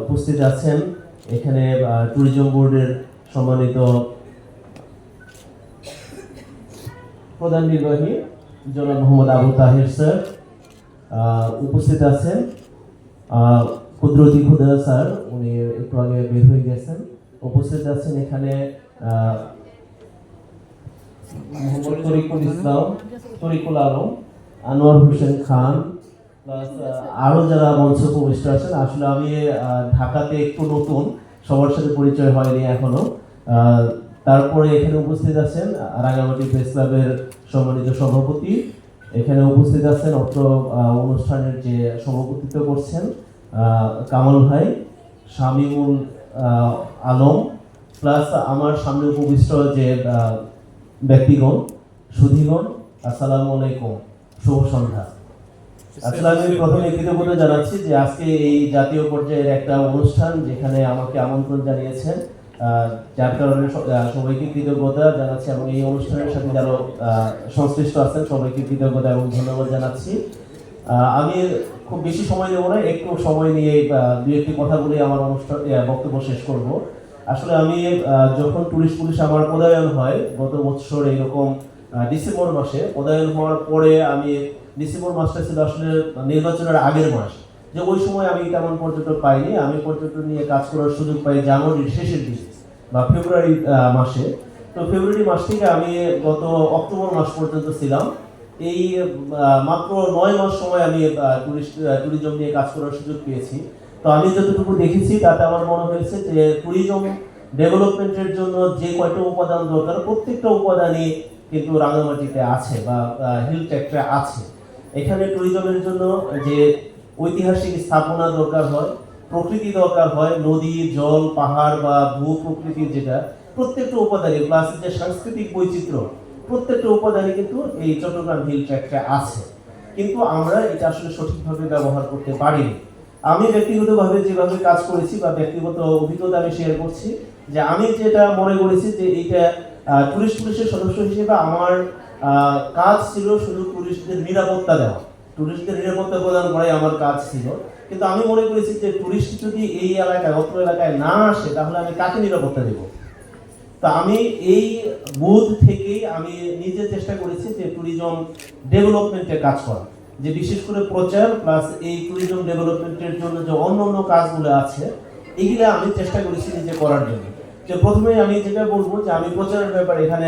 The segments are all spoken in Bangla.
উপস্থিত আছেন এখানে ট্যুরিজম বোর্ডের সম্মানিত প্রধান নির্বাহী জনাব মোহাম্মদ আবু তাহের স্যার, উপস্থিত আছেন কুদরতি খুদা স্যার, উনি একটু আগে বের হয়ে গেছেন। উপস্থিত আছেন এখানে মোহাম্মদ তরিকুল আলম, আনোয়ার হোসেন খান, প্লাস আরো যারা মঞ্চে উপবিষ্ট আছেন। আসলে আমি ঢাকাতে একটু নতুন, সবার সাথে পরিচয় হয়নি এখনো। তারপরে এখানে উপস্থিত আছেন রাঙামাটি প্রেস ক্লাবের সম্মানিত সভাপতি, এখানে উপস্থিত আছেন অত্র অনুষ্ঠানের যে সভাপতিত্ব করছেন কামাল ভাই, শামিমুল আলম, প্লাস আমার সামনে উপবিষ্ট যে ব্যক্তিগণ, সুধীগণ, আসসালামু আলাইকুম, শুভ সন্ধ্যা। আসলে আমি প্রথমে কৃতজ্ঞতা জানাচ্ছি যে আজকে এই জাতীয় পর্যায়ের একটা অনুষ্ঠান যেখানে আমাকে আমন্ত্রণ জানিয়েছেন, যার কারণে সবাইকে কৃতজ্ঞতা জানাচ্ছি এবং এই অনুষ্ঠানের সাথে যারা সংশ্লিষ্ট আছেন সবাইকে কৃতজ্ঞতা এবং ধন্যবাদ জানাচ্ছি। আমি খুব বেশি সময় নেব না, একটু সময় নিয়ে দু একটি কথা বলে আমার অনুষ্ঠান বক্তব্য শেষ করব। আসলে আমি যখন টুরিস্ট পুলিশ আমার পদায়ন হয় গত বছর এইরকম ডিসেম্বর মাসে, পদায়ন হওয়ার পরে আমি ডিসেম্বর মাসটা ছিল আসলে নির্বাচনের আগের মাস, যে ওই সময় আমি তেমন পর্যটক পাইনি। আমি পর্যটন নিয়ে কাজ করার সুযোগ পাই জানুয়ারির শেষের দিকে বা ফেব্রুয়ারি মাসে। তো ফেব্রুয়ারি মাস থেকে আমি গত অক্টোবর মাস পর্যন্ত ছিলাম। এই মাত্র 9 মাস সময় আমি ট্যুরিজম নিয়ে কাজ করার সুযোগ পেয়েছি। তো আমি যতটুকু দেখেছি তাতে আমার মনে হয়েছে যে ট্যুরিজম ডেভেলপমেন্টের জন্য যে কয়টা উপাদান দরকার প্রত্যেকটা উপাদানই কিন্তু রাঙামাটিতে আছে বা হিল ট্র্যাক্টে আছে। এখানে ট্যুরিজমের জন্য যে ঐতিহাসিক স্থাপনা দরকার হয়, প্রকৃতি দরকার হয়, নদী, জল, পাহাড় বা ভূ প্রকৃতির যেটা প্রত্যেকটা উপাদানই, প্লাস যে সাংস্কৃতিক বৈচিত্র্য প্রত্যেকটা উপাদানই কিন্তু এই চট্টগ্রাম হিল ট্র্যাক্টে আছে, কিন্তু আমরা এটা আসলে সঠিকভাবে ব্যবহার করতে পারিনি। আমি ব্যক্তিগতভাবে যেভাবে কাজ করেছি বা ব্যক্তিগত অভিজ্ঞতা আমি শেয়ার করছি, যে আমি যেটা মনে করেছি যে এইটা টুরিস্ট পুলিশের সদস্য হিসেবে আমার কাজ ছিল শুধু টুরিস্টদের নিরাপত্তা দেওয়া, টুরিস্টদের নিরাপত্তা প্রদান করাই আমার কাজ ছিল। কিন্তু আমি মনে করেছি যে টুরিস্ট যদি এই এলাকায় অত্র এলাকায় না আসে তাহলে আমি কাকে নিরাপত্তা দেব। তো আমি এই বুথ থেকেই আমি নিজে চেষ্টা করেছি যে ট্যুরিজম ডেভেলপমেন্টের কাজ করা, যে বিশেষ করে প্রচার প্লাস এই ট্যুরিজম ডেভেলপমেন্টের জন্য যে অন্য অন্য কাজগুলো আছে এগুলো আমি চেষ্টা করেছি নিজে করার জন্য। যে প্রথমে আমি যেটা বলবো যে আমি প্রচারের ব্যাপারে এখানে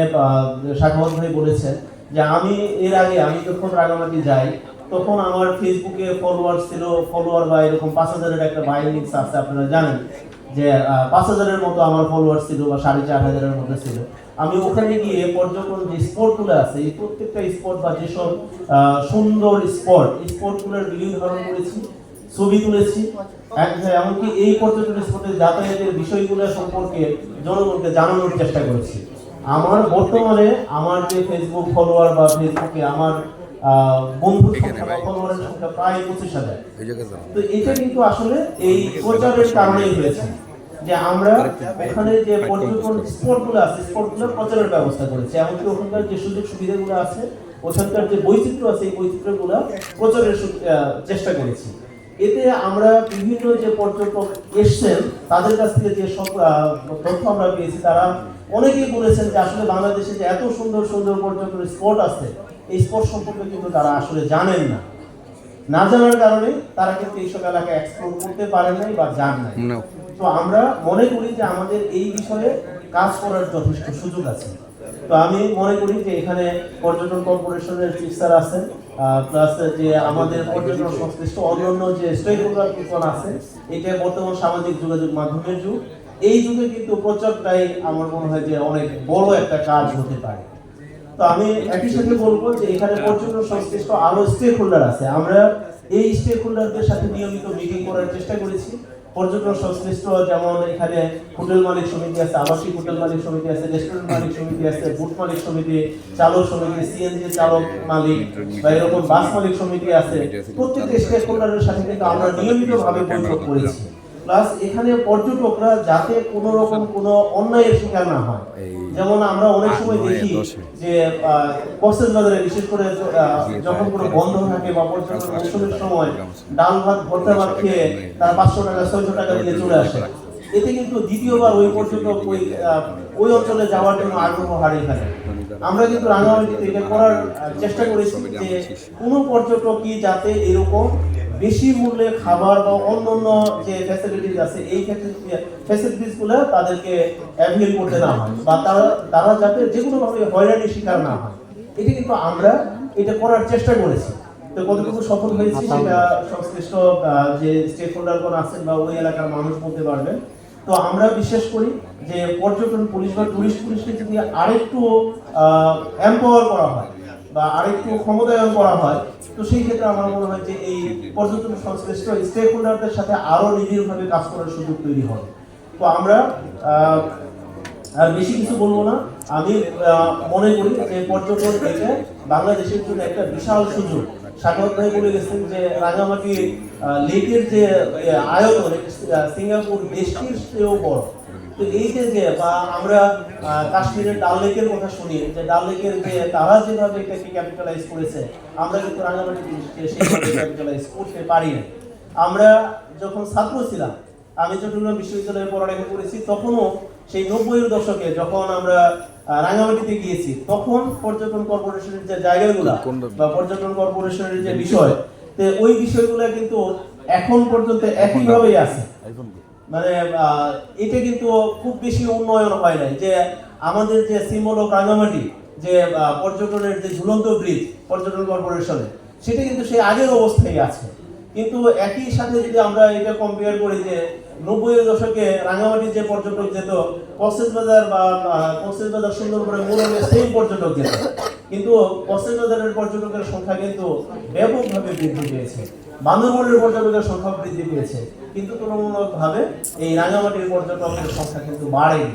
শাখাওয়াত ভাই বলেছেন যে আমি এর আগে আমি যখন রাঙামাটি যাই তখন আমার ফেসবুকে ফলোয়ার বা এরকম 5,000-এর একটা বাইলিংস আছে, আপনারা জানেন যে 5,000-এর মতো আমার ফলোয়ার ছিল বা 4,500-এর মতো ছিল। আমি ওখানে গিয়ে পর্যটন যে স্পটগুলো আছে এই প্রত্যেকটা স্পট বা যেসব সুন্দর স্পটগুলোর ভিডিও ধারণ করেছি, ছবি তুলেছি, এমনকি এই পর্যটন স্পটে যাতায়াতের বিষয়গুলো সম্পর্কে জনগণকে জানানোর চেষ্টা করেছি। আমার বর্তমানে আমার যে ফেসবুক ফলোয়ার বা ফেসবুকে আমার বন্ধুর সংখ্যা বা ফলোয়ারের সংখ্যা প্রায় 25,000। তো এটা কিন্তু আসলে এই প্রচারের কারণেই হয়েছে যে আমরা ওখানে যে পর্যটন স্পটগুলো আছে স্পটগুলোর প্রচারের ব্যবস্থা করেছি, এমনকি ওখানকার যে সুযোগ সুবিধাগুলো আছে, ওখানকার যে বৈচিত্র্য আছে এই বৈচিত্র্যগুলো প্রচারের চেষ্টা করেছি। এতে আমরা বিভিন্ন যে পর্যটক এসছেন তাদের কাছ থেকে যে সব তথ্য আমরা পেয়েছি, তারা অনেকেই বলেছেন যে আসলে বাংলাদেশে যে এত সুন্দর সুন্দর পর্যটন স্পট আছে এই স্পট সম্পর্কে কিন্তু তারা আসলে জানেন না। না জানার কারণে তারা কিন্তু এইসব এলাকায় এক্সপ্লোর করতে পারেন নাই বা যান নাই। তো আমরা মনে করি যে আমাদের এই বিষয়ে কাজ করার যথেষ্ট সুযোগ আছে। তো আমি মনে করি যে এখানে পর্যটন কর্পোরেশনের চিফ স্যার আছেন, প্লাস যে আমাদের পর্যটন সংশ্লিষ্ট অন্যান্য যে স্টেক হোল্ডার আছে, এটা বর্তমান সামাজিক যোগাযোগ মাধ্যমের যুগ। এই যুগে কিন্তু প্রচারটাই আমার মনে হয় যে অনেক বড় একটা কাজ হতে পারে। তো আমি একই সাথে বলবো যে এখানে পর্যটন সংশ্লিষ্ট আরো স্টেক হোল্ডার আছে, আমরা এই স্টেক হোল্ডারদের সাথে নিয়মিত মিটিং করার চেষ্টা করেছি। পর্যটন সংশ্লিষ্ট যেমন এখানে হোটেল মালিক সমিতি আছে, আবাসিক হোটেল মালিক সমিতি আছে, রেস্টুরেন্ট মালিক সমিতি আছে, বুট মালিক সমিতি, চালক সমিতি, সিএনজি চালক মালিক বা এরকম বাস মালিক সমিতি আছে। প্রত্যেকটা স্টেক হোল্ডারের সাথে কিন্তু আমরা নিয়মিতভাবে বৈঠক করেছি প্লাস এখানে পর্যটকরা যাতে কোনো রকম কোনো অন্যায়ের শিকার না হয়। যেমন আমরা অনেক সময় দেখি যে কক্সবাজারে বিশেষ করে যখন কোনো বন্ধ থাকে বা পর্যটন মৌসুমের সময় ডাল ভাত ভর্তা ভাত খেয়ে তারা 500 টাকা 600 টাকা দিয়ে চলে আসে। এতে কিন্তু দ্বিতীয়বার ওই পর্যটক ওই অঞ্চলে যাওয়ার জন্য আগ্রহ হারিয়ে ফেলে। আমরা কিন্তু রাঙামাটিতে এটা করার চেষ্টা করেছি যে কোনো পর্যটকই যাতে এরকম বেশি মূল্যে খাবার বা অন্যান্য যে ফ্যাসিলিটিস আছে এই ফ্যাসিলিটিসগুলো তাদেরকে অ্যাভেল করতে না হয় বা তারা যাতে যে কোনোভাবে হয়রানির শিকার না হয়, এটা কিন্তু আমরা এটা করার চেষ্টা করেছি। তো কতটুকু সফল হয়েছি সেটা সংশ্লিষ্ট যে স্টেক হোল্ডারগণ আছেন বা ওই এলাকার মানুষ বলতে পারবেন। তো আমরা বিশ্বাস করি যে পর্যটন পুলিশ বা টুরিস্ট পুলিশকে যদি আরেকটু এম্পাওয়ার করা হয় বা আরেকটু ক্ষমতায়ন করা হয়, তো সেই ক্ষেত্রে আমার মনে হয় যে এই পর্যটন সংশ্লিষ্ট স্টেক হোল্ডারদের সাথে আরো নিবিড়ভাবে কাজ করার সুযোগ তৈরি হবে। তো আমরা আর বেশি কিছু বলবো না। আমি মনে করি যে পর্যটন এটা বাংলাদেশের জন্য একটা বিশাল সুযোগ। সাগর ভাই বলে গেছেন যে রাঙামাটি লেকের যে আয়তন সিঙ্গাপুর দেশটির চেয়েও বড়। তো এই যে বা আমরা কাশ্মীরের ডাল লেকের কথা শুনি যে ডাল লেকের যে তারা যেভাবে এটাকে ক্যাপিটালাইজ করেছে, আমরা কিন্তু রাঙামাটি সেইভাবে ক্যাপিটালাইজ করতে পারি না। আমরা যখন ছাত্র ছিলাম, আমি চট্টগ্রাম বিশ্ববিদ্যালয়ে পড়ালেখা করেছি, তখনও সেই 90-এর দশকে যখন আমরা রাঙামাটিতে গিয়েছি, তখন পর্যটন কর্পোরেশনের যে জায়গাগুলো বা পর্যটন কর্পোরেশনের যে বিষয়, ওই বিষয়গুলো কিন্তু এখন পর্যন্ত একইভাবেই আছে। মানে এটা কিন্তু খুব বেশি উন্নয়ন হয় নাই। যে আমাদের যে সিম্বল অফ রাঙামাটি যে পর্যটনের যে ঝুলন্ত ব্রিজ পর্যটন কর্পোরেশনে, সেটা কিন্তু সেই আগের অবস্থায় আছে। কিন্তু একই সাথে যদি আমরা এটা কম্পেয়ার করি যে 90-এর দশকে রাঙামাটি যে পর্যটক যেত, কক্সবাজার সুন্দরবনে মোরলে সেম পর্যটক যেত, কিন্তু কক্সবাজারের পর্যটকের সংখ্যা কিন্তু ব্যাপকভাবে বৃদ্ধি পেয়েছে, বান্দরবনের পর্যটকের সংখ্যা বৃদ্ধি পেয়েছে, কিন্তু তুলনামূলকভাবে এই রাঙামাটির পর্যটকের সংখ্যা কিন্তু বাড়েনি।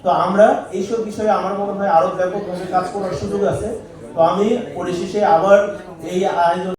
তো আমরা এইসব বিষয়ে আমার মনে হয় আরো ব্যাপকভাবে কাজ করার সুযোগ আছে। তো আমি পরিশেষে আবার এই আয়োজন